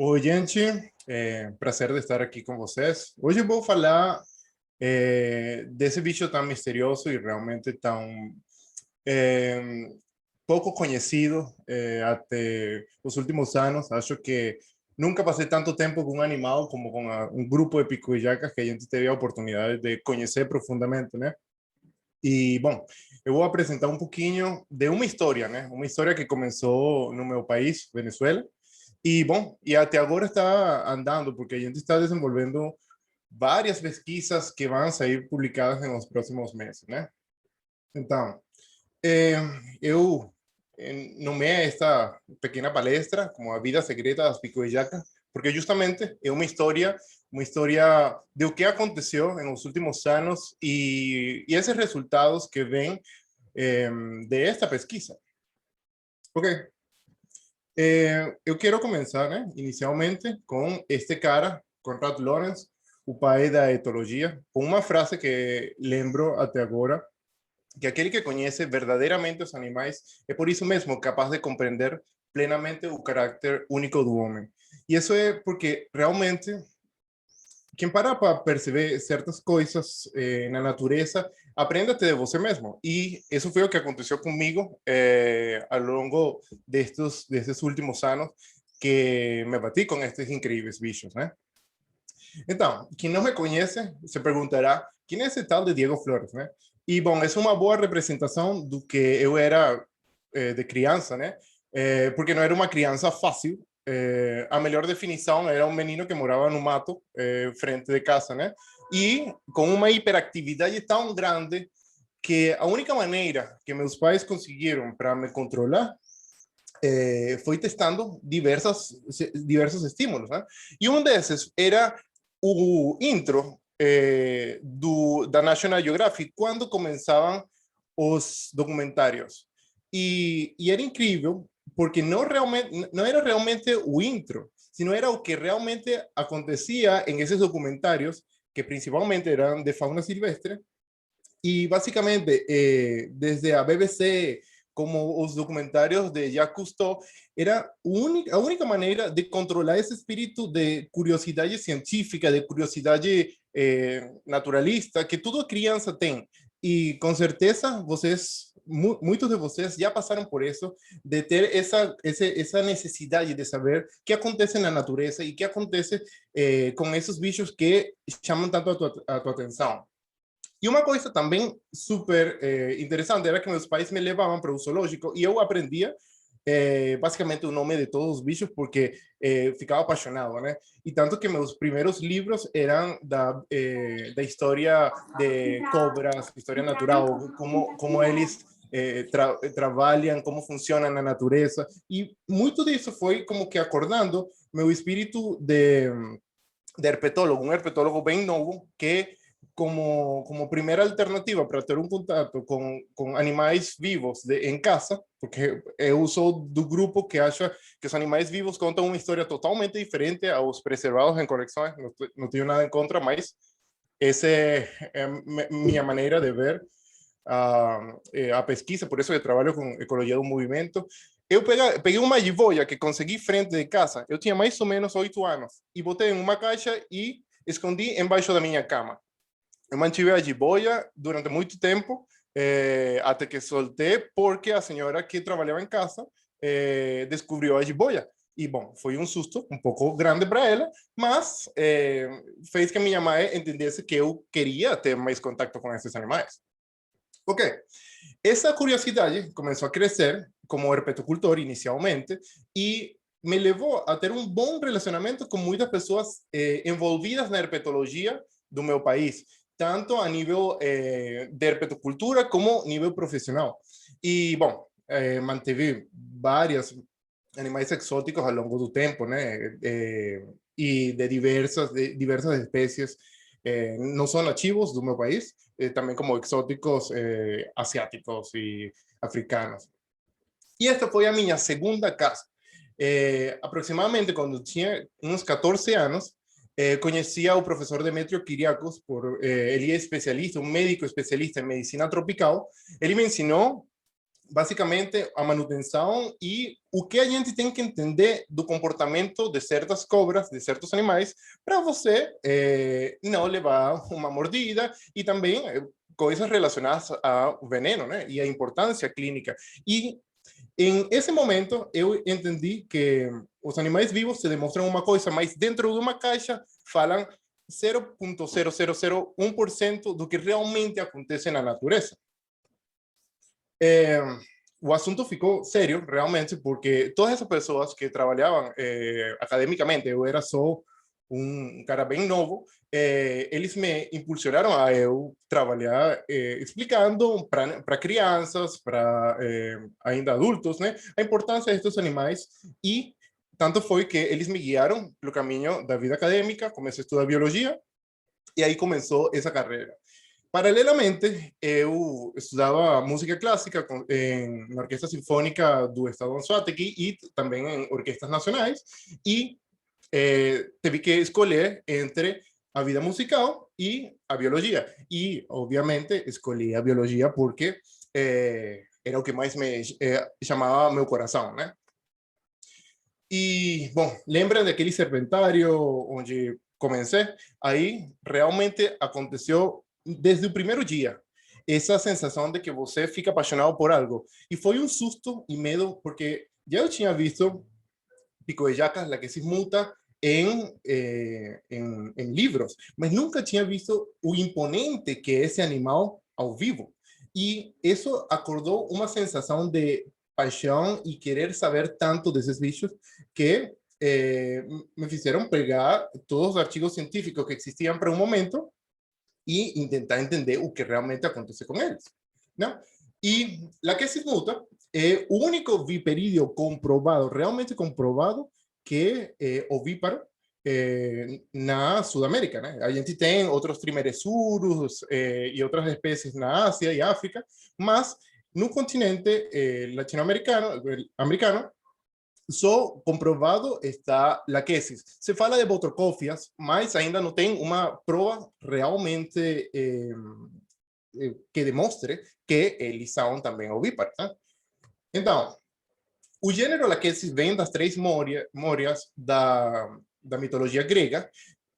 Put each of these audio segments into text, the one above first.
Oi, gente. Prazer de estar aqui com vocês. Hoje eu vou falar desse bicho tão misterioso e realmente tão é, pouco conhecido até os últimos anos. Acho que nunca passei tanto tempo com um animal como com um grupo de picuillacas que a gente teve a oportunidade de conhecer profundamente, né? E, bom, eu vou apresentar um pouquinho de uma história, né? Uma história que começou no meu país, Venezuela. E, bom, e até agora está andando, porque a gente está desenvolvendo várias pesquisas que vão sair publicadas nos próximos meses, né? Então, eh, eu nomeei esta pequena palestra como a vida secreta das picuillacas, porque justamente é uma história de o que aconteceu nos últimos anos e esses resultados que vêm de esta pesquisa. Ok, eu quero começar, né, inicialmente, com este cara, Conrad Lorenz, o pai da etologia, com uma frase que lembro até agora, que aquele que conhece verdadeiramente os animais é por isso mesmo capaz de compreender plenamente o caráter único do homem. E isso é porque realmente quem para perceber certas coisas na natureza aprende até de você mesmo. E isso foi o que aconteceu comigo ao longo destes últimos anos que me bati com estes incríveis bichos, né? Então, quem não me conhece se perguntará quem é esse tal de Diego Flores, né? E, bom, é uma boa representação do que eu era de criança, né? Porque não era uma criança fácil. A melhor definição era um menino que morava no mato, frente de casa, né? E com uma hiperatividade tão grande que a única maneira que meus pais conseguiram para me controlar foi testando diversos estímulos, né? E um desses era o intro da National Geographic, quando começavam os documentários. E era incrível, porque não era realmente o intro, sino era o que realmente acontecia em esses documentários, que principalmente eram de fauna silvestre, y básicamente, desde a BBC como os documentários de Jacques Cousteau, era a única maneira de controlar esse espírito de curiosidade científica, de curiosidade naturalista, que toda criança tem. E com certeza, muitos de vocês já passaram por isso, de ter essa necessidade de saber o que acontece na natureza e o que acontece com esses bichos que chamam tanto a tua atenção. E uma coisa também super interessante era que meus pais me levavam para o zoológico e eu aprendia basicamente o nome de todos os bichos porque ficava apaixonado, né? E tanto que meus primeiros livros eram da história de cobras, história natural, como eles trabalham, como funciona na natureza. E muito disso foi como que acordando meu espírito de herpetólogo, um herpetólogo bem novo que como primeira alternativa para ter um contato com animais vivos em casa, porque eu sou do grupo que acha que os animais vivos contam uma história totalmente diferente aos preservados em coleções, não tenho nada em contra, mas essa é minha maneira de ver a pesquisa, por isso eu trabalho com ecologia do movimento. Eu peguei uma jiboia que consegui frente de casa, eu tinha mais ou menos 8 anos, e botei em uma caixa e escondi embaixo da minha cama. Eu mantive a jiboia durante muito tempo, até que soltei, porque a senhora que trabalhava em casa descobriu a jiboia. E, bom, foi um susto um pouco grande para ela, mas fez que a minha mãe entendesse que eu queria ter mais contato com esses animais. Ok, essa curiosidade começou a crescer como herpetocultor inicialmente e me levou a ter um bom relacionamento com muitas pessoas envolvidas na herpetologia do meu país, tanto a nível de herpetocultura como nível profissional. E, bom, manteve vários animais exóticos ao longo do tempo, né? E de diversas espécies, não só nativos do meu país, também como exóticos asiáticos e africanos. E esta foi a minha segunda casa. Aproximadamente quando tinha uns 14 anos, conhecia o professor Demetrio Kyriakos, ele é especialista, um médico especialista em medicina tropical. Ele me ensinou basicamente a manutenção e o que a gente tem que entender do comportamento de certas cobras, de certos animais, para você não levar uma mordida e também coisas relacionadas ao veneno, né? E a importância clínica. E em esse momento eu entendi que os animais vivos se demonstram uma coisa, mas dentro de uma caixa falam 0,0001% do que realmente acontece na natureza. É, o assunto ficou sério, realmente, porque todas essas pessoas que trabalhavam academicamente, eu era só um cara bem novo, eles me impulsionaram a eu trabalhar explicando para crianças, para ainda adultos, né, a importância destes animais e tanto foi que eles me guiaram pelo caminho da vida acadêmica, comecei a estudar biologia e aí começou essa carreira. Paralelamente, eu estudava música clássica na Orquestra Sinfônica do Estado de Anzoátegui e também em orquestras nacionais, e teve que escolher entre a vida musical e a biologia. E, obviamente, escolhi a biologia porque era o que mais me chamava meu coração, né? E, bom, lembram daquele serpentário onde comecei? Aí, realmente aconteceu desde o primeiro dia. Essa sensação de que você fica apaixonado por algo. E foi um susto e medo, porque já eu tinha visto Pico de Jacas, La que se muta, em livros, mas nunca tinha visto o imponente que é esse animal ao vivo. E isso acordou uma sensação de paixão e querer saber tanto desses bichos que me fizeram pegar todos os artigos científicos que existiam para um momento e tentar entender o que realmente acontece com eles, não? E a que se muta é o único viperídeo comprovado, realmente comprovado, que é ovíparo na Sudamérica, né? A gente tem outros trimeresurus e outras espécies na Ásia e África, mas no continente latino-americano, americano, só comprovado está laquesis. Se fala de botrocófias, mas ainda não tem uma prova realmente que demonstre que eles são também ovíparos. Tá? Então, o gênero laquesis vem das três mórias da mitologia grega,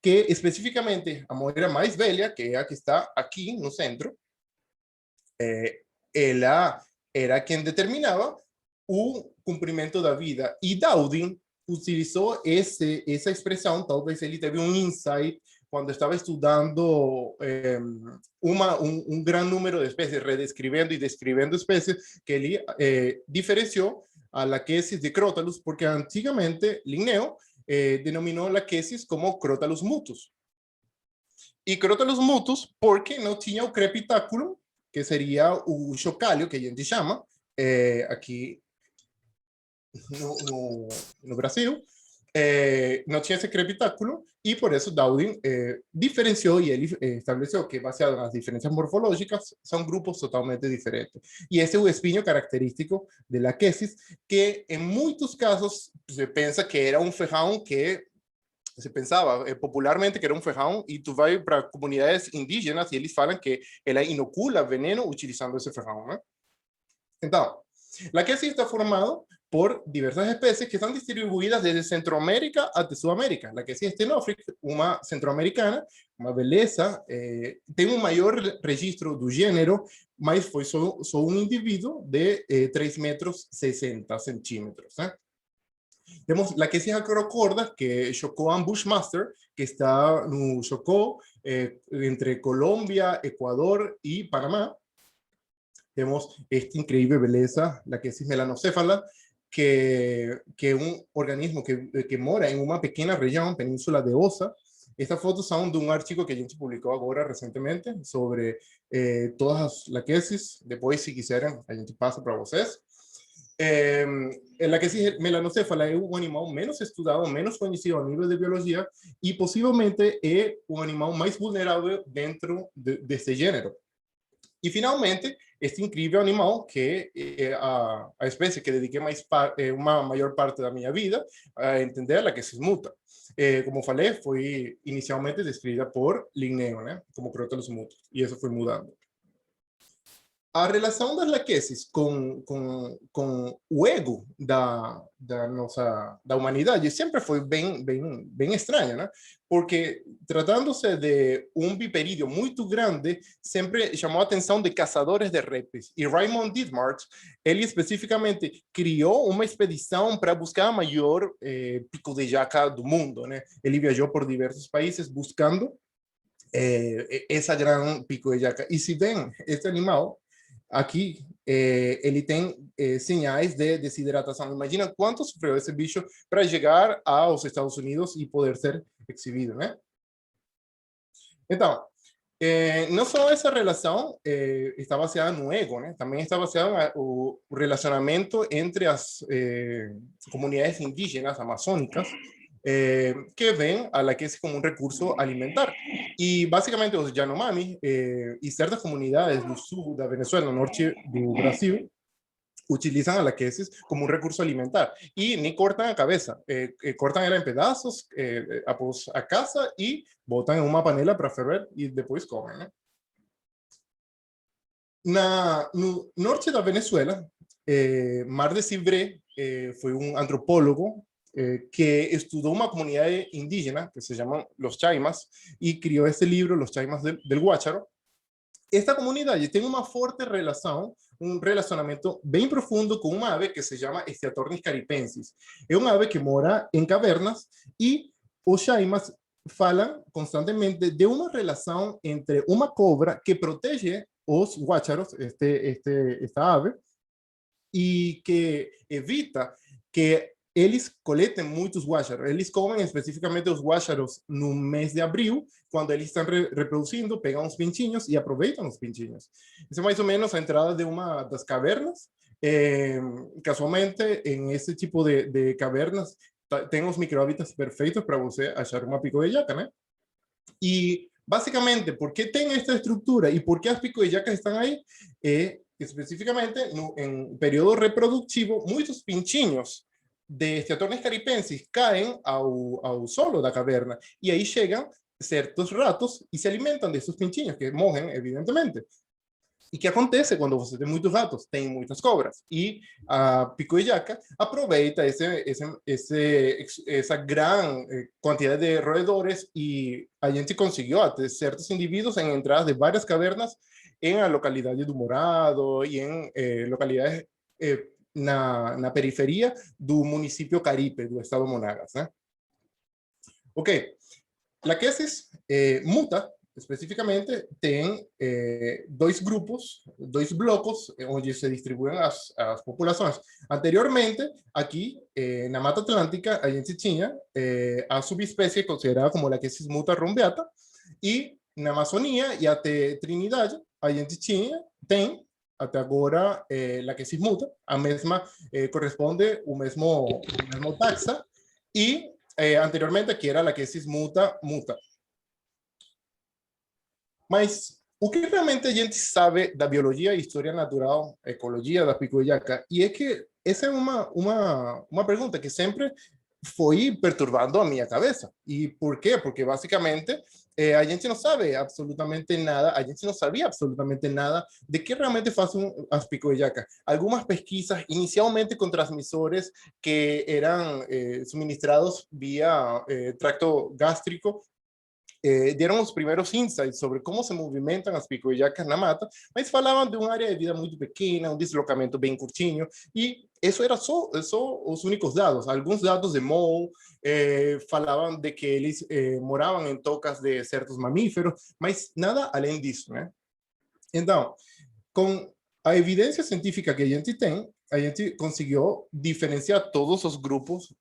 que especificamente a mória mais velha, que é a que está aqui no centro, ela era quem determinava o cumprimento da vida. E Dowden utilizou essa expressão, talvez ele teve um insight quando estava estudando um grande número de espécies, redescrevendo e descrevendo espécies, que ele diferenciou a laquesis de Crotalus, porque antigamente Linneo denominou laquesis como Crotalus mutus. E Crotalus mutus porque não tinha o crepitáculo, que seria o chocalho, que a gente chama, aqui no Brasil, não tinha esse crepitáculo e por isso Darwin diferenciou e ele estabeleceu que, baseado nas diferenças morfológicas, são grupos totalmente diferentes. E esse é o espinho característico de laquesis, que em muitos casos se pensa que era um ferrão que se pensava popularmente que era um ferrão e tu vai para comunidades indígenas e eles falam que ela inocula veneno utilizando esse ferrão, né? Então, la queso está formado por diversas especies que están distribuidas desde Centroamérica hasta Sudamérica. La queso stenofric, uma centroamericana, uma beleza, tem um maior registro do gênero, mas foi só um indivíduo de 3 metros 60 centímetros. Temos la queso acrocorda, que Chocoan Bushmaster, que está no Chocó, entre Colombia, Ecuador y Panamá. Tenemos esta increíble belleza, la quesis melanocéfala, que es un organismo que mora en una pequeña región, península de Osa. Estas fotos son de un artículo que a gente publicó ahora recientemente sobre todas las laquesis. Después, si quisieran, a gente pasa para ustedes. La quesis melanocéfala es un animal menos estudiado, menos conocido a nivel de biología y posiblemente es un animal más vulnerable dentro de este género. E, finalmente, este incrível animal, que é a espécie que dediquei uma maior parte da minha vida a entender, a que se muta. Como falei, foi inicialmente descrita por Linneo, né? Como Crotalus mutus, e isso foi mudando. A relação das laqueses com o ego da humanidade sempre foi bem estranha, né? Porque tratando-se de um viperídeo muito grande, sempre chamou a atenção de caçadores de répteis. E Raymond Ditmars, ele especificamente criou uma expedição para buscar a maior pico de jaca do mundo, né? Ele viajou por diversos países buscando essa gran pico de jaca. E se bem, este animal aqui ele tem sinais de desidratação. Imagina quanto sofreu esse bicho para chegar aos Estados Unidos e poder ser exhibido, né? Então, não só essa relação está baseada no ego, né? Também está baseada no relacionamento entre as comunidades indígenas amazônicas que ven a la queso como un recurso alimentar. Y básicamente los Yanomami y ciertas comunidades del sur de Venezuela, norte de Brasil, utilizan a la queso como un recurso alimentar. Y ni cortan la cabeza, cortan ela en pedazos, a casa y botan en una panela para ferver y después comen, ¿no? No norte de Venezuela, Mar de Cibré fue un antropólogo que estudió una comunidad indígena que se llaman los Chaimas y crió este libro, Los Chaimas del Guácharo. Esta comunidad tiene una fuerte relación, un relacionamiento bien profundo con una ave que se llama Estiatornis caripensis. Es una ave que mora en cavernas y los Chaimas falan constantemente de una relación entre una cobra que protege os guácharos, esta ave, e que evita que eles coletem muitos guácharos. Eles comem especificamente os guácharos no mês de abril, quando eles estão reproduzindo, pegam os pintinhos e aproveitam os pintinhos. Isso é mais ou menos a entrada de uma das cavernas. Casualmente, em esse tipo de cavernas, tem os microhábitats perfeitos para você achar uma pico de jaca, né? E, basicamente, por que tem esta estrutura e por que as pico de jacas estão aí? Especificamente, em período reprodutivo, muitos pintinhos de Steatornis caripensis caem ao solo da caverna e aí chegam certos ratos e se alimentam desses pintinhos, que morrem, evidentemente. E o que acontece quando você tem muitos ratos? Tem muitas cobras. E a pico de jaca aproveita essa grande quantidade de roedores e a gente conseguiu até certos indivíduos em entradas de várias cavernas em a localidade do Morado e em localidades na periferia do município Caripe, do estado Monagas, né? Ok. Laquesis muta, especificamente, tem dois grupos, dois blocos, onde se distribuem as populações. Anteriormente, aqui na Mata Atlântica, a gente tinha a subespécie considerada como Laquesis muta rumbeata, e na Amazônia e até Trinidade, a gente tem até agora Laquesis muta, a mesma corresponde o mesmo taxa, e anteriormente aqui era Laquesis muta. Mas o que realmente a gente sabe da biologia, história natural, ecologia da pico de jaca? E é que essa é uma pergunta que sempre foi perturbando a minha cabeça. E por quê? Porque basicamente a gente não sabe absolutamente nada, a gente não sabia absolutamente nada de que realmente fazem as pico de jaca. Algumas pesquisas, inicialmente com transmissores que eram suministrados via tracto gástrico, dieron los primeros insights sobre cómo se movimentan as pico de jacas na mata, mas falavam de uma área de vida muito pequena, um deslocamento bem curtinho, e isso era só os únicos dados. Alguns dados de Moe falavam de que eles moravam em tocas de certos mamíferos, mas nada além disso, né? Então, com a evidência científica que a gente tem, a gente conseguiu diferenciar todos os grupos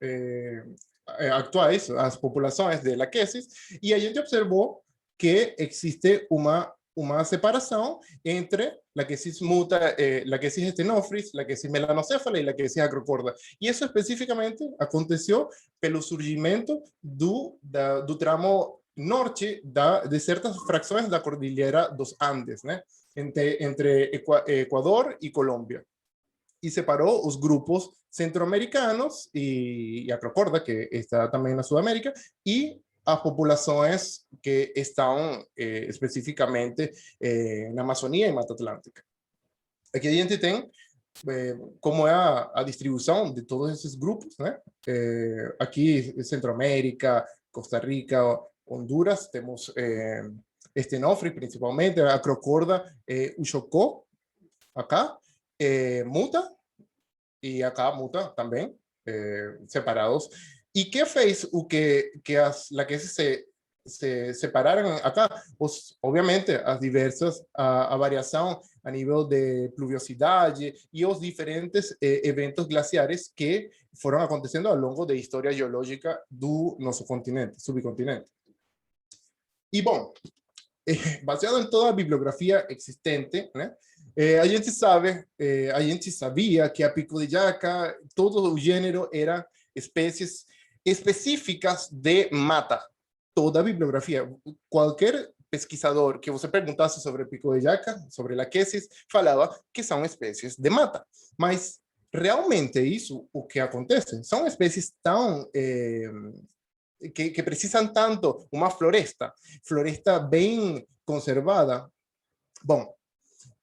actuais, as populações de laquesis, e a gente observou que existe uma separação entre Laquesis muta, Laquesis estenophrys, Laquesis melanocéfala e Laquesis acrocorda. E isso especificamente aconteceu pelo surgimento do tramo norte de certas frações da Cordilheira dos Andes, né? Entre Equador e Colômbia. Y separó los grupos centroamericanos y Acrocorda, que está también en Sudamérica, y a poblaciones que están específicamente en Amazonía y Mata Atlántica. Aqui a gente tem como é a distribuição de todos esses grupos, né? Aqui, Centroamérica, Costa Rica, Honduras, temos Estenofre, principalmente, a Crocorda, o Chocó, acá, Muta, e acá Muta também, separados. E que fez o que as laqueses se separaram acá? Os, obviamente, as diversas, a variação a nível de pluviosidade e os diferentes eventos glaciares que foram acontecendo ao longo da história geológica do nosso continente, subcontinente. E, bom, baseado em toda a bibliografia existente, né? A gente sabe, a gente sabia que a pico de jaca, todo o gênero era espécies específicas de mata. Toda a bibliografia, qualquer pesquisador que você perguntasse sobre pico de jaca, sobre laquesis, falava que são espécies de mata. Mas realmente isso o que acontece? São espécies tão que precisam tanto uma floresta bem conservada. Bom,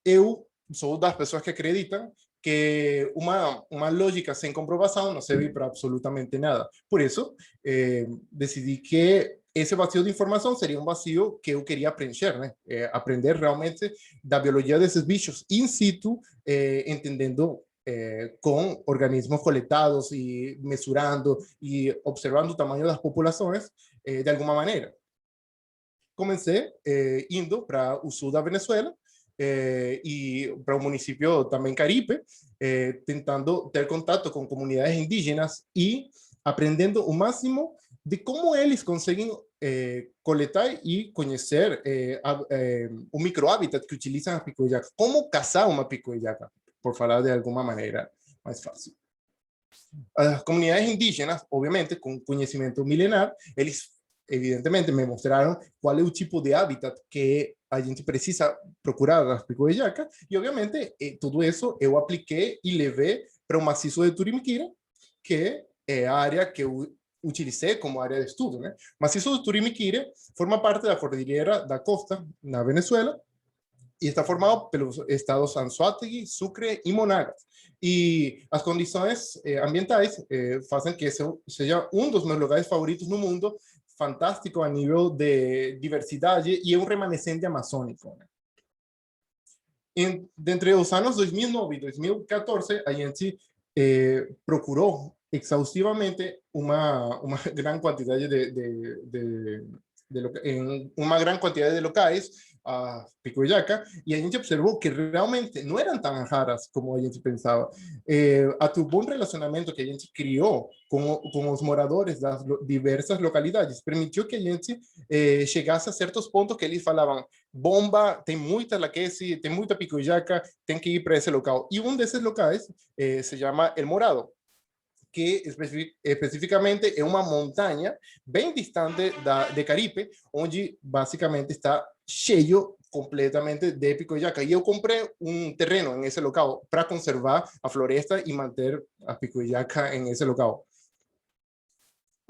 eu sou das pessoas que acreditam que uma lógica sem comprovação não serve para absolutamente nada. Por isso, decidi que esse vazio de informação seria um vazio que eu queria preencher, né? Aprender realmente da biologia desses bichos in situ, entendendo com organismos coletados e mesurando e observando o tamanho das populações de alguma maneira. Comecei indo para o sul da Venezuela e para o município também Caripe, tentando ter contato com comunidades indígenas e aprendendo o máximo de como eles conseguem coletar e conhecer o microhábitat que utilizam as picuillacas, como caçar uma picuillaca, por falar de alguma maneira mais fácil. As comunidades indígenas, obviamente, com conhecimento milenar, eles evidentemente me mostraram qual é o tipo de hábitat que a gente precisa procurar nas picuillacas e, obviamente, tudo isso eu apliquei e levei para o maciço de Turimiquira, que é a área que eu utilizei como área de estudo, né? O maciço de Turimiquira forma parte da Cordilheira da Costa, na Venezuela, e está formado pelos estados Anzoátegui, Sucre e Monagas. E as condições ambientais fazem que esse seja um dos meus lugares favoritos no mundo, fantástico a nível de diversidade e é um remanescente amazônico. Né? Entre os anos 2009 e 2014, a gente procurou exaustivamente uma gran quantidade em uma grande quantidade de locais, a picuillaca, e a gente observou que realmente não eram tão raras como a gente pensava. O bom relacionamento que a gente criou com os moradores das diversas localidades permitiu que a gente chegasse a certos pontos que eles falavam: bomba, tem muita laquese, tem muita picuillaca, tem que ir para esse local. E um desses locais se chama El Morado, que especificamente é uma montanha bem distante de Caripe, onde basicamente está cheio completamente de picuillaca. E eu comprei um terreno nesse local para conservar a floresta e manter a picuillaca nesse local.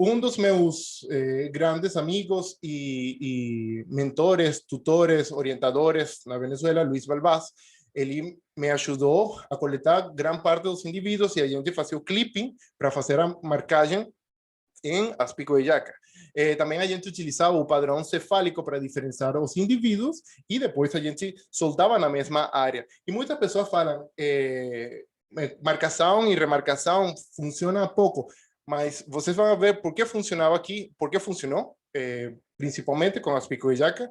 Um dos meus grandes amigos e mentores, tutores, orientadores na Venezuela, Luis Balbás, ele me ajudou a coletar grande parte dos indivíduos e a gente fazia o clipping para fazer a marcagem em as picuillacas. Também a gente utilizava o padrão cefálico para diferenciar os indivíduos e depois a gente soltava na mesma área. E muitas pessoas falam, marcação e remarcação funciona pouco, mas vocês vão ver por que funcionava aqui, por que funcionou, principalmente com as picuillacas.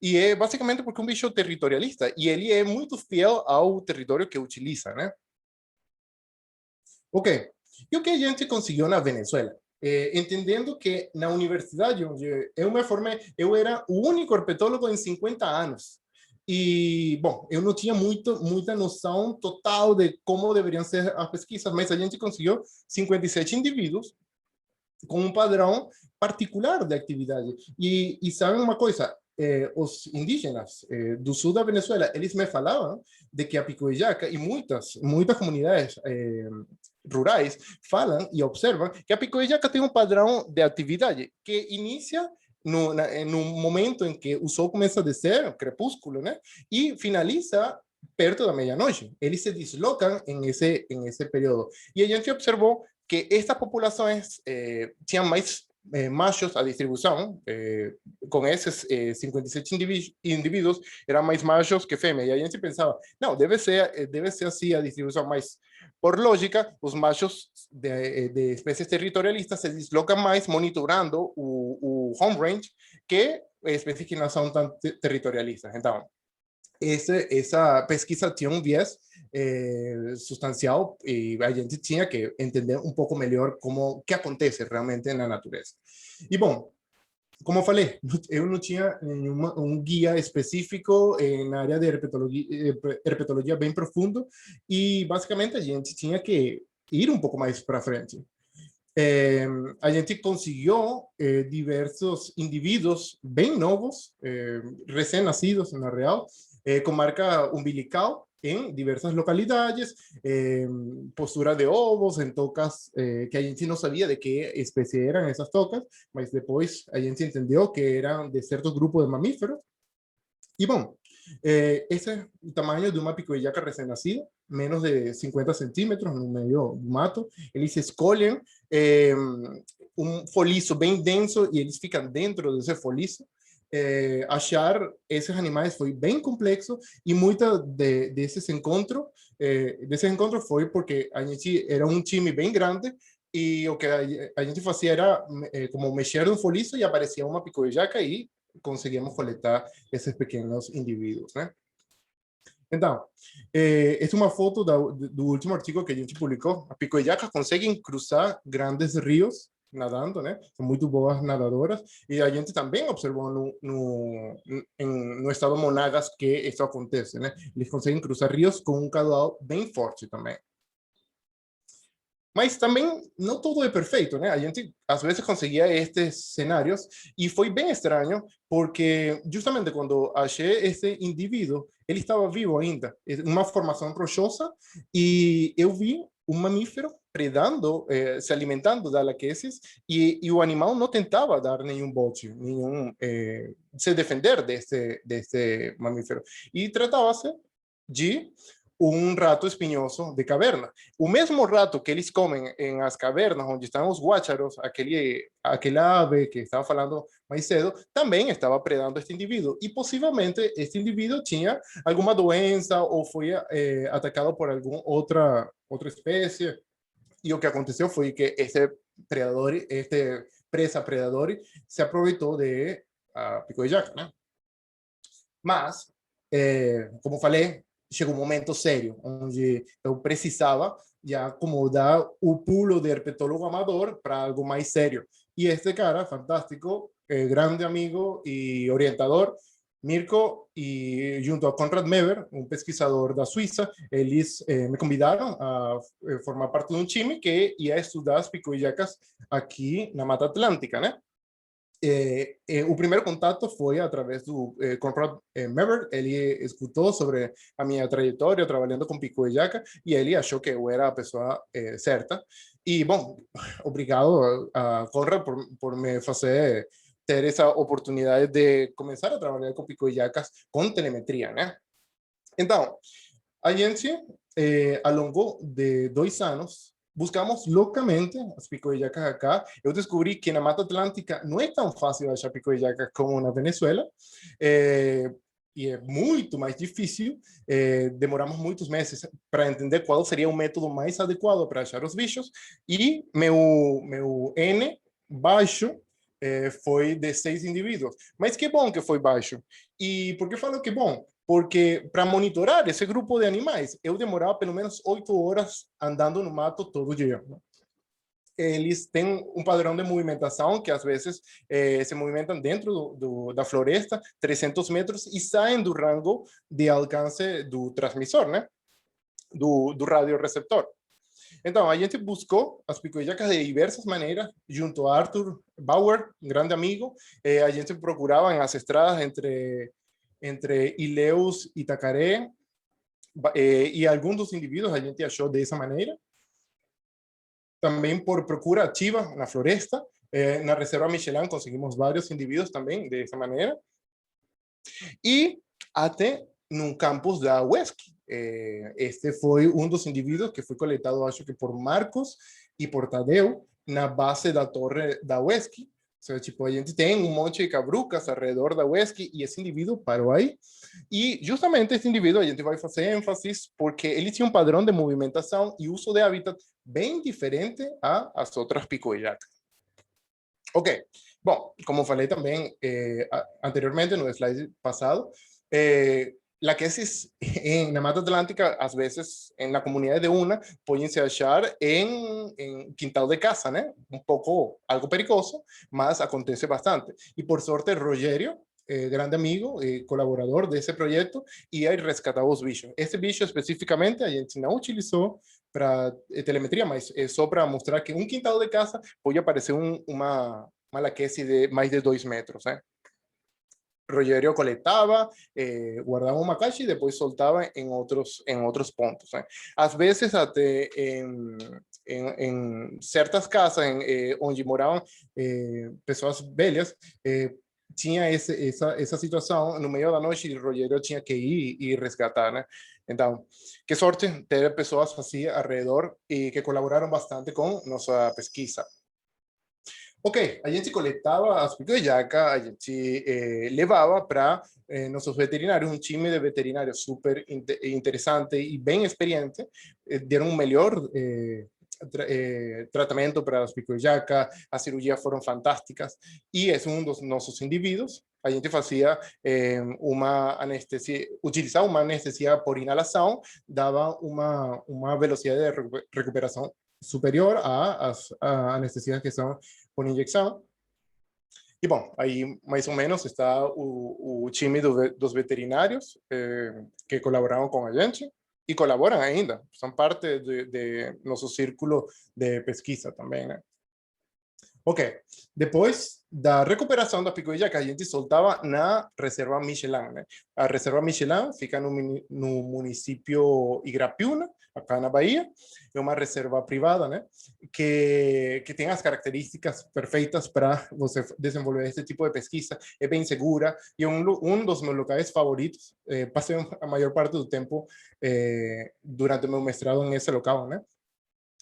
E é basicamente porque é um bicho territorialista e ele é muito fiel ao território que utiliza, né? Ok. E o que a gente conseguiu na Venezuela? Entendendo que na universidade onde eu me formei, eu era o único herpetólogo em 50 anos. E, bom, eu não tinha muita noção total de como deveriam ser as pesquisas, mas a gente conseguiu 57 indivíduos com um padrão particular de atividade. E sabem uma coisa? Os indígenas do sul da Venezuela, eles me falavam de que a picuillaca e muitas comunidades rurais falam e observam que a picuillaca tem um padrão de atividade que inicia no momento em que o sol começa a descer, crepúsculo, né? E finaliza perto da meia-noite. Eles se deslocam em esse período. E a gente observou que estas populações tinham mais machos a distribuição, com esses 57 indivíduos, eram mais machos que fêmeas. E a gente pensava, não, deve ser assim a distribuição, mas por lógica, os machos de espécies territorialistas se deslocam mais monitorando o home range que espécies que não são tão territorialistas. Então, essa pesquisa tinha um viés substancial e a gente tinha que entender um pouco melhor o que acontece realmente na natureza. E, bom, como eu falei, eu não tinha um guia específico na área de herpetologia bem profundo e, basicamente, a gente tinha que ir um pouco mais para frente. A gente conseguiu diversos indivíduos bem novos, recém-nascidos, na real, com marca umbilical em diversas localidades, postura de ovos em tocas que a gente não sabia de que espécie eram essas tocas, mas depois a gente entendeu que eram de certo grupo de mamíferos. E, bom, esse é o tamanho de uma picoillaca recém-nascida, menos de 50 centímetros no meio do mato. Eles escolhem um foliço bem denso e eles ficam dentro desse foliço. Achar esses animais foi bem complexo e muita desses encontros foi porque a gente era um time bem grande e o que a gente fazia era como mexer no foliço e aparecia uma picoillaca e conseguimos coletar esses pequenos indivíduos, né? Então, essa é uma foto do último artigo que a gente publicou. As picoillacas conseguem cruzar grandes rios nadando, né? São muito boas nadadoras. E a gente também observou no estado Monagas que isso acontece, né? Eles conseguem cruzar rios com um caudal bem forte também. Mas também não tudo é perfeito, né? A gente às vezes conseguia estes cenários e foi bem estranho porque justamente quando achei esse indivíduo, ele estava vivo ainda, uma formação rochosa e eu vi um mamífero predando, se alimentando da laquesis e o animal não tentava dar nenhum bote, se defender deste mamífero. E tratava-se de um rato espinhoso de caverna. O mesmo rato que eles comem em as cavernas, onde estão os guácharos, aquela ave que estava falando mais cedo, também estava predando este indivíduo. E possivelmente este indivíduo tinha alguma doença ou foi atacado por alguma outra espécie. E o que aconteceu foi que este presa predador, se aproveitou de picoillaca, né? Mas, como falei, chegou um momento sério, onde eu precisava já acomodar o pulo de herpetólogo amador para algo mais sério. E este cara, fantástico, grande amigo e orientador, Mirko, e junto a Konrad Meber, um pesquisador da Suíça, eles me convidaram a formar parte de um time que ia estudar as picoillacas aqui na Mata Atlântica, né? O primeiro contato foi através do Conrad Meber. Ele escutou sobre a minha trajetória trabalhando com picoillaca e ele achou que eu era a pessoa certa. E, bom, obrigado a Conrad por me fazer ter essa oportunidade de começar a trabalhar com picoillacas com telemetria, né? Então, a gente, ao longo de 2 anos, buscamos loucamente as picoillacas acá. Eu descobri que na Mata Atlântica não é tão fácil achar picoillacas como na Venezuela. E é muito mais difícil. Demoramos muitos meses para entender qual seria o método mais adequado para achar os bichos. E meu N baixo foi de 6 indivíduos. Mas que bom que foi baixo. E por que falo que bom? Porque para monitorar esse grupo de animais, eu demorava pelo menos 8 horas andando no mato todo dia. Eles têm um padrão de movimentação que às vezes se movimentam dentro da floresta, 300 metros, e saem do rango de alcance do transmissor, né? Do radioreceptor. Então, a gente buscou as picoillacas de diversas maneiras, junto a Arthur Bauer, um grande amigo. A gente procurava nas estradas entre Ilhéus e Itacaré, e alguns dos indivíduos a gente achou dessa maneira. Também por procura ativa na floresta, na reserva Michelin conseguimos vários indivíduos também dessa maneira. E até num campus da UESC. Este foi dos indivíduos que foi coletado, acho que por Marcos e por Tadeu, na base da torre da UESC. O sea, tipo, a gente tem monte de cabrucas alrededor da UESC e esse indivíduo parou aí. E justamente esse indivíduo, a gente vai fazer ênfase porque ele tinha padrão de movimentação e uso de hábitat bem diferente às outras pico-de-jaca. Ok, bom, como falei também anteriormente no slide passado, la quesis en la Mata Atlántica, a veces en la comunidad de una, pueden se achar en quintal de casa, ¿no? Un poco algo pericoso, mas acontece bastante. Y por suerte, Rogerio, grande amigo, colaborador de ese proyecto, y hay rescatado los bichos. Este bicho específicamente, a gente não utilizó para telemetría, mas só para mostrar que un quintal de casa puede aparecer uma laquese de mais de 2 metros, ¿eh? Rogerio coletaba, guardaba uma caixa e depois soltava em outros pontos. Né? Às vezes, até em certas casas onde moravam pessoas velhas, tinha essa situação, no meio da noite, e Rogerio tinha que ir e resgatar. Né? Então, que sorte ter pessoas assim ao redor e que colaboraram bastante com nossa pesquisa. Ok, a gente coletava as pico-de-jaca, a gente levava para nossos veterinários, time de veterinários super interessante e bem experiente, deram um melhor tratamento para as pico-de-jaca, as cirurgias foram fantásticas, e esse dos nossos indivíduos. A gente fazia uma anestesia, utilizava uma anestesia por inalação, dava uma velocidade de recuperação superior às anestesias que são por inyecção. E, bom, aí mais ou menos está o time dos veterinários que colaboraram com a gente e colaboram ainda, são parte de nosso círculo de pesquisa também, né? Ok, depois da recuperação da pico-de-jaca, a gente soltava na Reserva Michelin, né? A Reserva Michelin fica no município Igrapiúna, acá na Bahia, é uma reserva privada, né? Que tem as características perfeitas para você desenvolver esse tipo de pesquisa, é bem segura e é dos meus locais favoritos. Passei a maior parte do tempo durante o meu mestrado nesse local, né?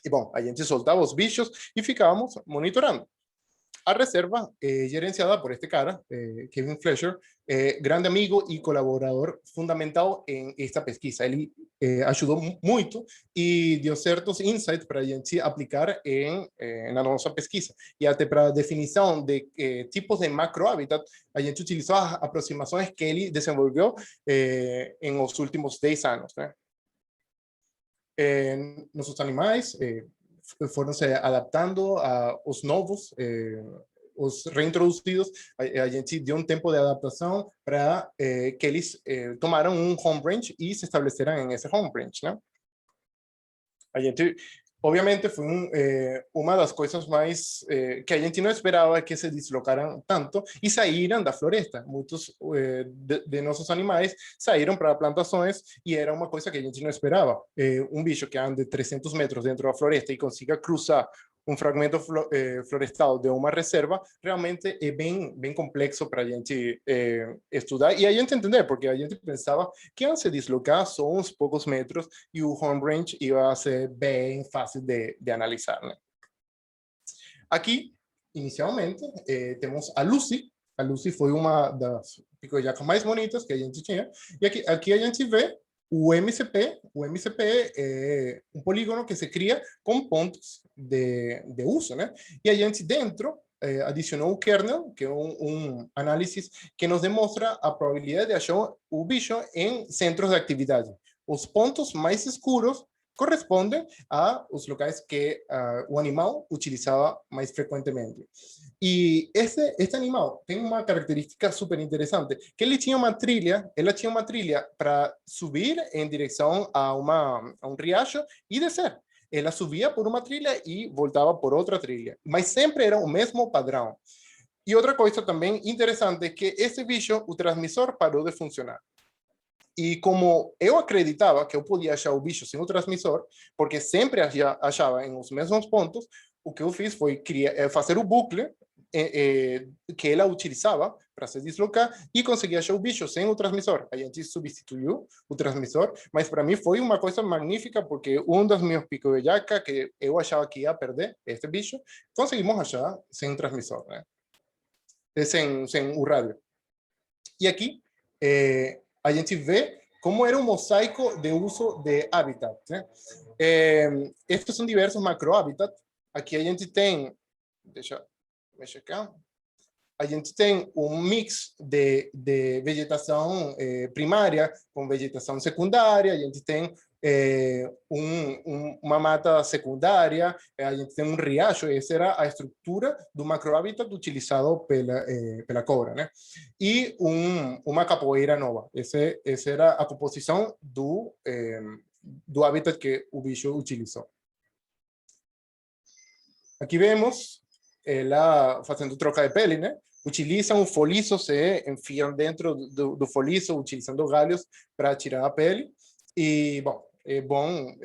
E, bom, a gente soltava os bichos e ficávamos monitorando. A reserva gerenciada por este cara, Kevin Fletcher, grande amigo e colaborador fundamental em esta pesquisa. Ele ajudou muito e deu certos insights para a gente aplicar na nossa pesquisa. E até para a definição de tipos de macrohabitat, a gente utilizou as aproximações que ele desenvolveu em os últimos 10 anos, né? Nossos animais foram se adaptando aos novos, os reintroduzidos. A gente deu tempo de adaptação para que eles tomaram home range e se estabeleceram em esse home range, né? A gente, obviamente, foi uma das coisas mais que a gente não esperava que se deslocaram tanto e saíram da floresta. Muitos de nossos animais saíram para plantações e era uma coisa que a gente não esperava. Um bicho que anda 300 metros dentro da floresta e consiga cruzar um fragmento florestal de uma reserva, realmente é bem complexo para a gente estudar e a gente entender, porque a gente pensava que iam se deslocar só uns poucos metros e o home range ia ser bem fácil de analisar, né? Aqui, inicialmente, temos a Lucy. A Lucy foi uma das pico-de-jaca mais bonitas que a gente tinha. E aqui a gente vê o MCP. O MCP é um polígono que se cria com pontos de uso, né? E a gente dentro adicionou o kernel, que é um análise que nos demonstra a probabilidade de achar o bicho em centros de atividade. Os pontos mais escuros correspondem aos locais que o animal utilizava mais frequentemente. E este animal tem uma característica super interessante, que ela tinha uma trilha para subir em direção a um riacho e descer. Ela subia por uma trilha e voltava por outra trilha, mas sempre era o mesmo padrão. E outra coisa também interessante é que esse bicho, o transmissor parou de funcionar. E como eu acreditava que eu podia achar o bicho sem o transmissor, porque sempre achava em os mesmos pontos, o que eu fiz foi fazer o bucle que ela utilizava para se deslocar e conseguir achar o bicho sem o transmissor. A gente substituiu o transmissor, mas para mim foi uma coisa magnífica, porque um dos meus picos de jaca, que eu achava que ia perder este bicho, conseguimos achar sem o transmissor, né? Sem o rádio. E aqui a gente vê como era um mosaico de uso de habitat, né? Estes são diversos macro-habitats. Aqui a gente tem, deixa eu mexer cá, a gente tem um mix de vegetação primária com vegetação secundária, a gente tem uma mata secundária, a gente tem um riacho. Essa era a estrutura do macrohabitat utilizado pela cobra, né? E uma capoeira nova. Essa era a composição do habitat que o bicho utilizou. Aqui vemos ela fazendo troca de pele, né? Utilizam o foliço, se enfiam dentro do foliço, utilizando galhos para tirar a pele. E, bom,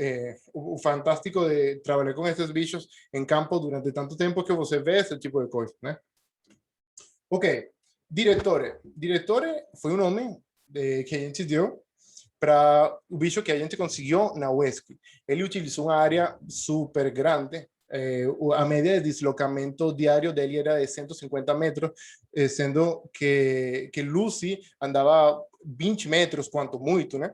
o fantástico de trabalhar com esses bichos em campo durante tanto tempo que você vê esse tipo de coisa, né? Ok, Direttore. Direttore foi um nome que a gente deu para o bicho que a gente conseguiu na UESC. Ele utilizou uma área super grande. A média de deslocamento diário dele era de 150 metros, sendo que Lucy andava 20 metros, quanto muito, né?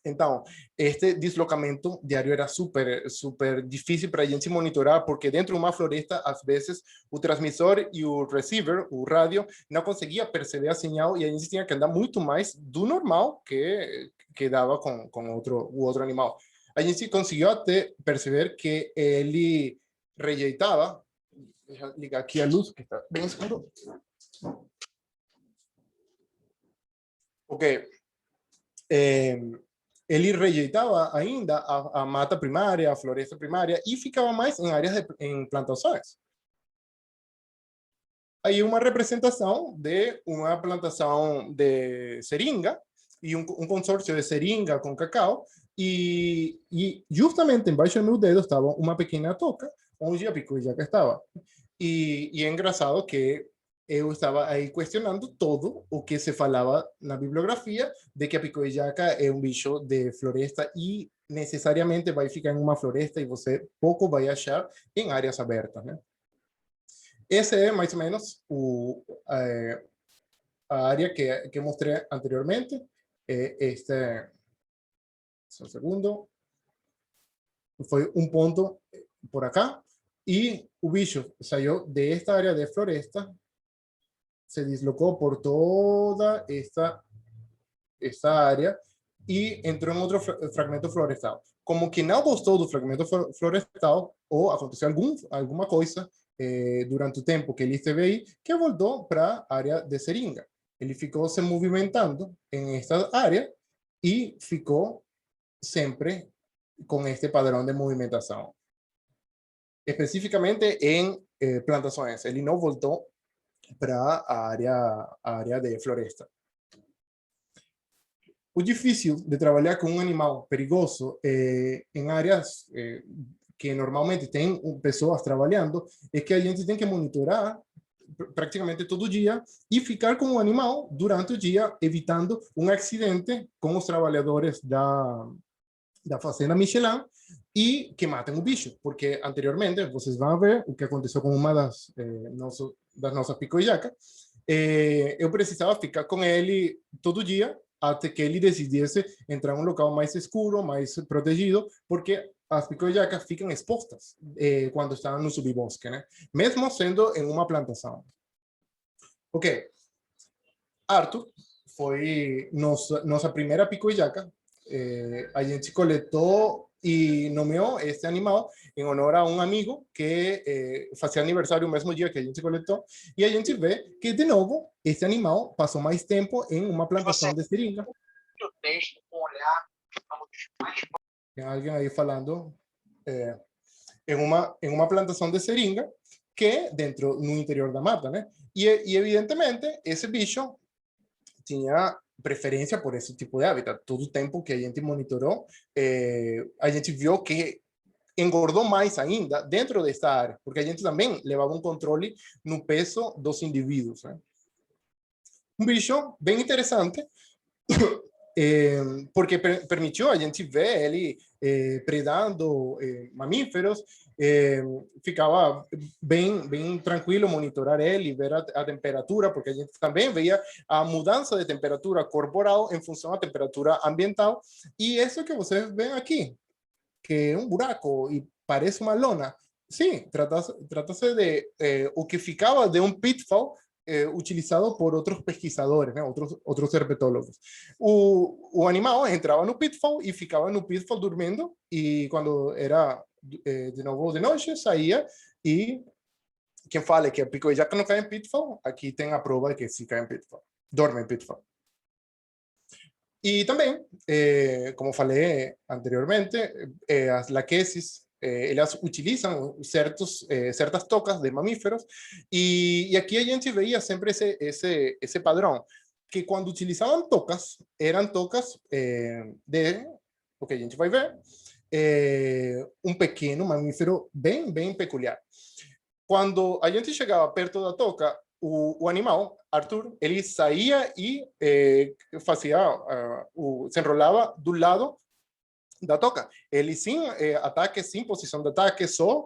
Então, este deslocamento diário era super difícil para a gente monitorar, porque dentro de uma floresta, às vezes, o transmissor e o receiver, o rádio, não conseguia perceber a sinal e a gente tinha que andar muito mais do normal que dava com o outro animal. A gente conseguiu até perceber que ele rejeitava. Deixa eu ligar aqui a luz, que está bem escuro. Ok. Ele rejeitava ainda a mata primária, a floresta primária, e ficava mais em áreas em plantações. Aí uma representação de uma plantação de seringa, e um consórcio de seringa com cacau, e justamente embaixo do meu dedo estava uma pequena toca, onde a picuijaca estava. E é engraçado que eu estava aí questionando todo o que se falava na bibliografia de que a picuijaca é um bicho de floresta e necessariamente vai ficar em uma floresta e você pouco vai achar em áreas abertas, né? Essa é mais ou menos a área que mostrei anteriormente. Só um segundo. Foi um ponto por acá. E o bicho saiu desta área de floresta, se deslocou por toda esta área e entrou em outro fragmento florestal. Como que não gostou do fragmento florestal, ou aconteceu alguma coisa durante o tempo que ele esteve aí, que voltou para a área de seringa. Ele ficou se movimentando em esta área e ficou sempre com este padrão de movimentação. Especificamente em plantações. Ele não voltou para a área de floresta. O difícil de trabalhar com um animal perigoso em áreas que normalmente tem pessoas trabalhando é que a gente tem que monitorar praticamente todo dia e ficar com o animal durante o dia, evitando um acidente com os trabalhadores da fazenda Michelin e que matem o bicho, porque anteriormente vocês vão ver o que aconteceu com uma das nossas picuijacas. Eu precisava ficar com ele todo dia até que ele decidisse entrar em um local mais escuro, mais protegido, porque as picuijacas ficam expostas quando estão no subbosque, né? Mesmo sendo em uma plantação. Ok. Arthur foi nossa primeira picuijaca. A gente coletou e nomeou este animal em honor a um amigo que fazia aniversário o mesmo dia que a gente coletou, e a gente vê que, de novo, este animal passou mais tempo em uma plantação de seringa. Tem alguém aí falando em uma plantação de seringa que dentro, no interior da mata, né? E evidentemente, esse bicho tinha preferência por esse tipo de hábitat. Todo o tempo que a gente monitorou, a gente viu que engordou mais ainda dentro dessa área, porque a gente também levava um controle no peso dos indivíduos, né? um bicho bem interessante, porque permitiu a gente ver ele predando mamíferos, ficava bem tranquilo monitorar ele, ver a temperatura, porque a gente também veia a mudança de temperatura corporal em função da temperatura ambiental, e isso que vocês veem aqui, que é um buraco e parece uma lona, sim, trata-se de o que ficava de um pitfall utilizado por outros pesquisadores, né? outros herpetólogos. O animal entrava no pitfall e ficava no pitfall dormindo, e quando era de novo de noite, saía, e quem fala que a pico-de-jaca não cai em pitfall, aqui tem a prova de que se cai em pitfall, dorme em pitfall. E também, como falei anteriormente, as laquesis, elas utilizam certas tocas de mamíferos, e aqui a gente veía sempre esse padrão, que quando utilizavam tocas, eram tocas de, o que a gente vai ver, um pequeno mamífero bem peculiar. Quando a gente chegava perto da toca, o animal, Arthur, ele saía e fazia, se enrolava do lado da toca. Ele sem ataque, sem posição de ataque, só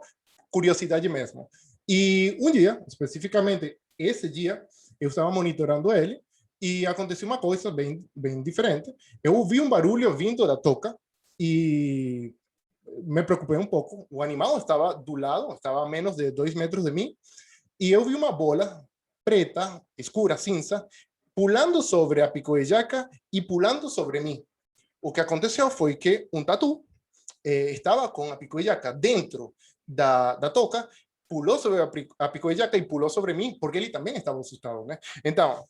curiosidade mesmo. E um dia, especificamente esse dia, eu estava monitorando ele e aconteceu uma coisa bem diferente. Eu ouvi um barulho vindo da toca e me preocupei um pouco. O animal estava do lado, estava a menos de 2 metros de mim, e eu vi uma bola preta, escura, cinza, pulando sobre a pico-de-jaca e pulando sobre mim. O que aconteceu foi que um tatu estava com a pico-de-jaca dentro da toca, pulou sobre a pico-de-jaca e pulou sobre mim, porque ele também estava assustado, né? Então,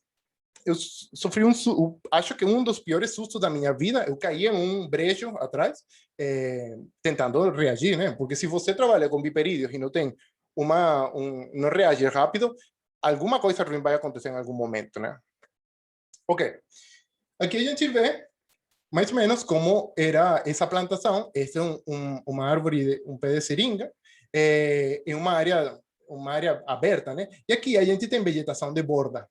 eu sofri acho que um dos piores sustos da minha vida. Eu caí em um brejo atrás, tentando reagir, né? Porque se você trabalha com biperídeos e não tem não reage rápido, alguma coisa ruim vai acontecer em algum momento, né? Ok. Aqui a gente vê mais ou menos como era essa plantação. Essa é uma árvore, um pé de seringa, em uma área aberta, né? E aqui a gente tem vegetação de borda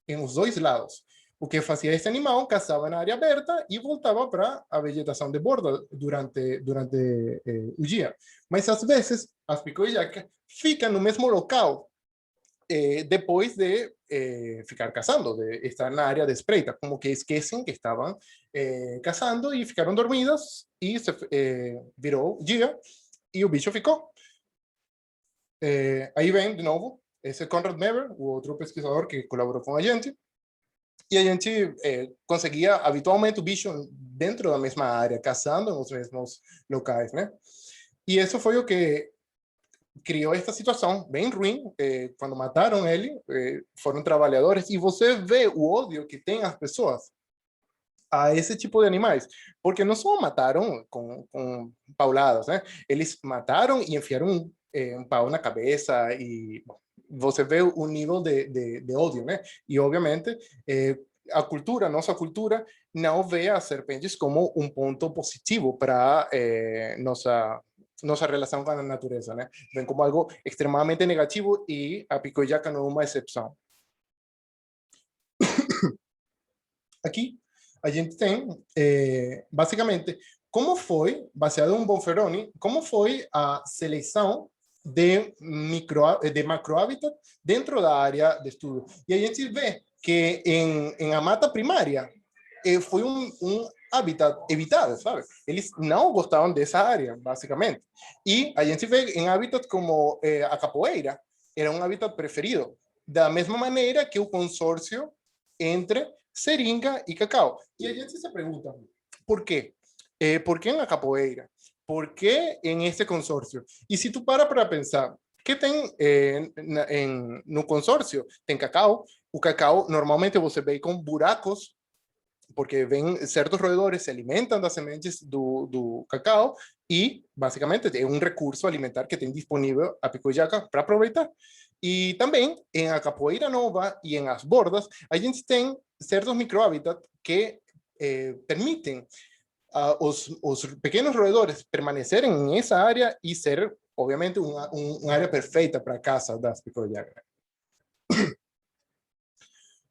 em os dois lados. O que fazia esse animal, caçava na área aberta e voltava para a vegetação de borda durante o dia. Mas às vezes as pico-de-jaca ficam no mesmo local depois de ficar caçando, de estar na área de espreita, como que esquecem que estavam caçando e ficaram dormidas, e virou dia e o bicho ficou. Aí vem de novo esse Conrad Meber, o outro pesquisador que colaborou com a gente, e a gente conseguia habitualmente o bicho dentro da mesma área, caçando nos mesmos locais, né? E isso foi o que criou esta situação bem ruim. Quando mataram ele, foram trabalhadores, e você vê o ódio que tem as pessoas a esse tipo de animais, porque não só mataram com pauladas, né? Eles mataram e enfiaram um pau na cabeça, e bom, você vê o nível de ódio, né? E obviamente nossa cultura não vê as serpentes como um ponto positivo para nossa relação com a natureza, né? Vem como algo extremamente negativo, e a pico-de-jaca não é uma exceção. Aqui a gente tem, basicamente, como foi, baseado em Bonferroni, como foi a seleção de macrohábitat dentro da área de estudo. E a gente vê que em a mata primária foi um hábitat evitado, sabe? Eles não gostavam dessa área, basicamente. E a gente vê em hábitats como a capoeira, era um hábitat preferido, da mesma maneira que o consórcio entre seringa e cacau. E a gente se pergunta, por quê? ¿Por qué en la capoeira? ¿Por qué en este consorcio? E se tu para pensar, que tem no consórcio? Tem cacau. O cacau, normalmente você vê com buracos, porque vem certos roedores, se alimentam das sementes do cacau, e basicamente é um recurso alimentar que tem disponível a pico-de-jaca para aproveitar. E também em a capoeira nova e em as bordas, a gente tem certos microhábitats que permitem os pequenos roedores permanecerem em essa área e ser, obviamente, uma área perfeita para a caça das pico-de-jaca.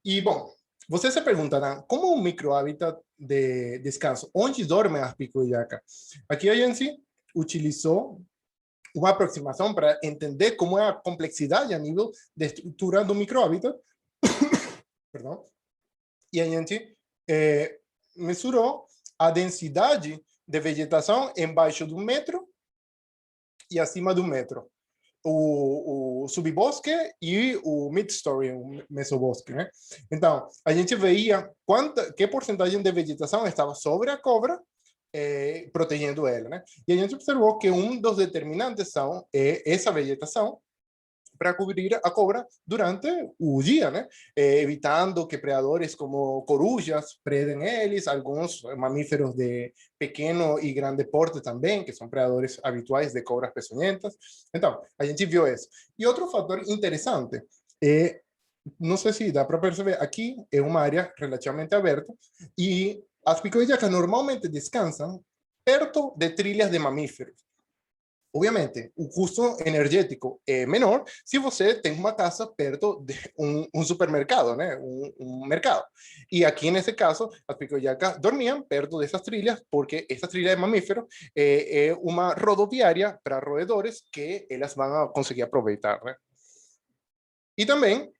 E, bom, Você se perguntará, como um microhábitat de descanso? Onde dormem as picuicacas? Aqui a gente utilizou uma aproximação para entender como é a complexidade a nível de estrutura do microhábitat, perdão, e a gente mesurou a densidade de vegetação embaixo do metro e acima do metro. O subbosque e o mid-story, o mesobosque, né? Então, a gente veia que porcentagem de vegetação estava sobre a cobra, protegendo ela, né? E a gente observou que um dos determinantes são essa vegetação para cobrir a cobra durante o dia, né? Evitando que predadores como corujas predem eles, alguns mamíferos de pequeno e grande porte também, que são predadores habituais de cobras peçonhentas. Então, a gente viu isso. E outro fator interessante é, não sei se dá para perceber, aqui é uma área relativamente aberta e as picuicacas normalmente descansam perto de trilhas de mamíferos. Obviamente, o custo energético é menor se você tem uma casa perto de um supermercado, né? Um mercado. E aqui, nesse caso, as picuicacas dormiam perto dessas trilhas, porque essa trilha de mamíferos é uma rodoviária para roedores que elas vão conseguir aproveitar, né? E também,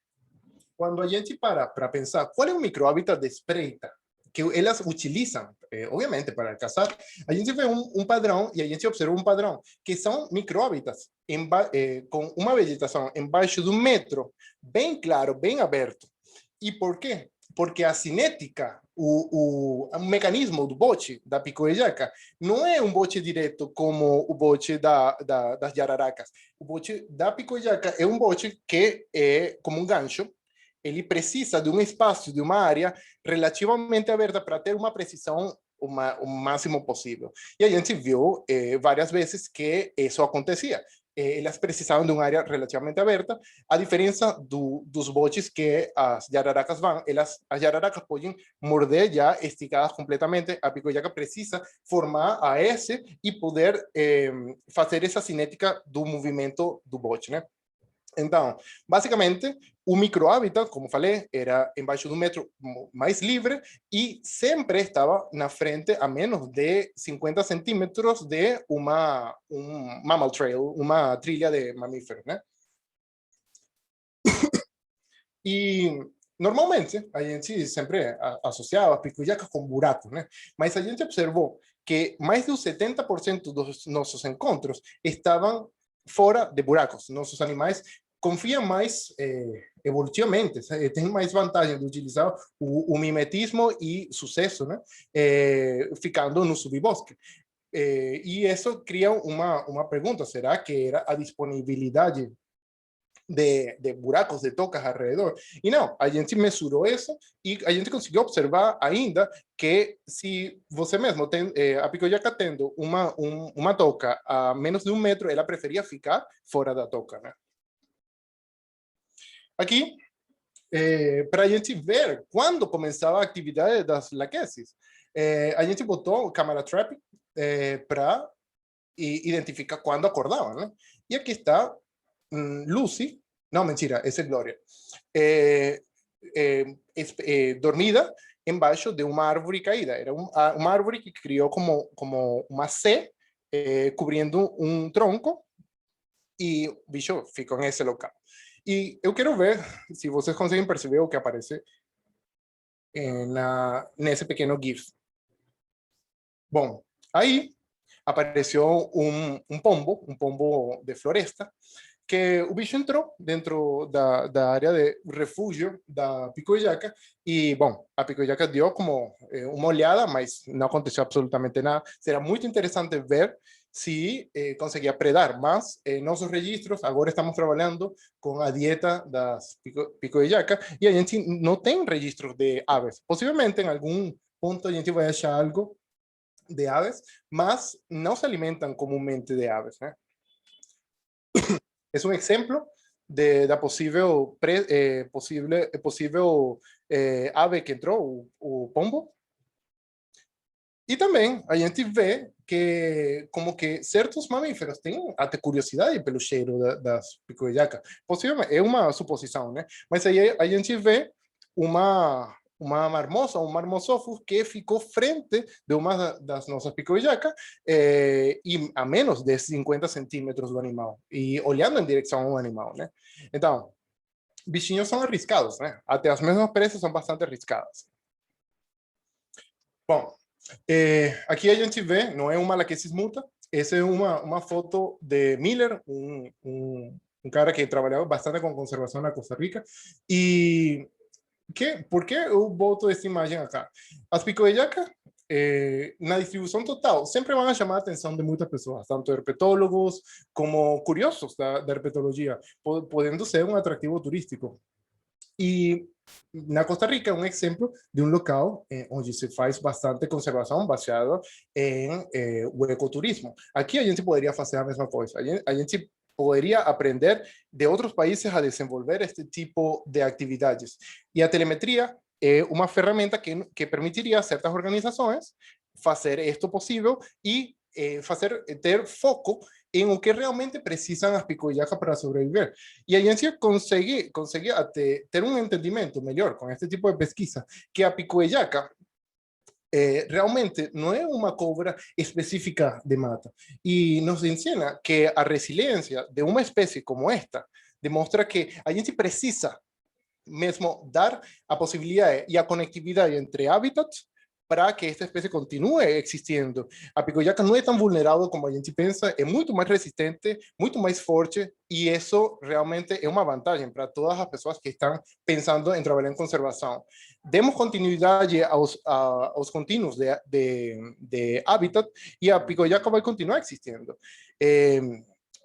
quando a gente para pensar qual é o microhábitat de espreita que elas utilizam, obviamente, para caçar, a gente vê padrão e a gente observa um padrão, que são microhábitats com uma vegetação embaixo do metro, bem claro, bem aberto. E por quê? Porque a cinética, o mecanismo do bote da picuejaca não é um bote direto como o bote das jararacas. O bote da picuejaca é um bote que é como um gancho. Ele precisa de um espaço, de uma área relativamente aberta para ter uma precisão o máximo possível. E a gente viu várias vezes que isso acontecia. Elas precisavam de uma área relativamente aberta, a diferença dos botes que as jararacas vão, as jararacas podem morder já esticadas completamente, a picuiaca precisa formar a S e poder fazer essa cinética do movimento do bote, né? Então, basicamente, o microhábitat, como falei, era embaixo do metro mais livre e sempre estava na frente a menos de 50 centímetros de um mammal trail, uma trilha de mamíferos, né? E normalmente a gente sempre associava a picuiacas com buracos, né? Mas a gente observou que mais do 70% dos nossos encontros estavam fora de buracos. Nossos animais confiam mais evolutivamente, tem mais vantagem de utilizar o mimetismo e sucesso, né? Ficando no subbosque. E isso cria uma pergunta: será que era a disponibilidade de buracos de tocas alrededor? E não, a gente mesurou isso e a gente conseguiu observar ainda que se você mesmo tem a picuiaca tendo uma toca a menos de 1 metro, ela preferia ficar fora da toca, né? Aqui, para a gente ver quando começava a atividade das laqueses, a gente botou câmera trap para identificar quando acordavam, né? E aqui está Lucy, não, mentira, essa é Glória, dormida embaixo de uma árvore caída. Era uma árvore que criou como uma C, cobrindo um tronco, e o bicho ficou nesse local. E eu quero ver se vocês conseguem perceber o que aparece nesse pequeno GIF. Bom, aí apareceu um pombo de floresta, que o bicho entrou dentro da área de refúgio da picuiaca e, bom, a picuiaca deu como uma olhada, mas não aconteceu absolutamente nada. Será muito interessante ver se conseguia predar, mas nossos registros, agora estamos trabalhando com a dieta das picuiacas e a gente não tem registros de aves. Possivelmente, em algum ponto, a gente vai achar algo de aves, mas não se alimentam comumente de aves, né? Es un ejemplo de la possível ave que entrou, o pombo. E também a gente vê que como que certos mamíferos têm até curiosidade pelo cheiro das picuiacas. Possivelmente, é uma suposição, né? Mas aí a gente vê uma marmosa, um marmosophus, que ficou frente de uma das nossas picoillacas e a menos de 50 centímetros do animal, e olhando em direção ao animal, né? Então, bichinhos são arriscados, né? Até as mesmas presas são bastante arriscadas. Bom, aqui a gente vê, não é uma Lachesis muta, essa é uma foto de Miller, um cara que trabalhava bastante com conservação na Costa Rica, e por que eu boto essa imagem acá? As picoellacas, na distribuição total, sempre vão chamar a atenção de muitas pessoas, tanto herpetólogos como curiosos da herpetologia, podendo ser um atrativo turístico. E na Costa Rica é um exemplo de um local onde se faz bastante conservação baseada em o ecoturismo. Aqui a gente poderia fazer a mesma coisa. A gente poderia aprender de outros países a desenvolver este tipo de atividades. E a telemetria é uma ferramenta que permitiria a certas organizações fazer isto possível e ter foco em o que realmente precisam as picoillacas para sobreviver. E a gente consegue até ter um entendimento melhor com este tipo de pesquisa, que a picoillaca realmente não é uma cobra específica de mata. E nos ensina que a resiliência de uma espécie como esta demonstra que a gente precisa mesmo dar a possibilidade e a conectividade entre hábitats para que esta espécie continue existindo. A picoillaca não é tão vulnerável como a gente pensa, é muito mais resistente, muito mais forte, e isso realmente é uma vantagem para todas as pessoas que estão pensando em trabalhar em conservação. Demos continuidade aos contínuos de hábitat e a picoillaca vai continuar existindo.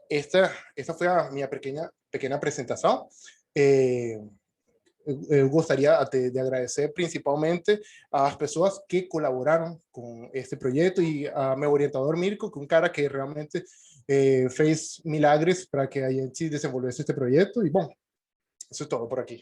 Esta foi a minha pequena apresentação. Eu gostaria de agradecer principalmente às pessoas que colaboraram com este projeto e a meu orientador Mirko, que é um cara que realmente fez milagres para que a gente desenvolvesse este projeto. E bom, isso é todo por aqui.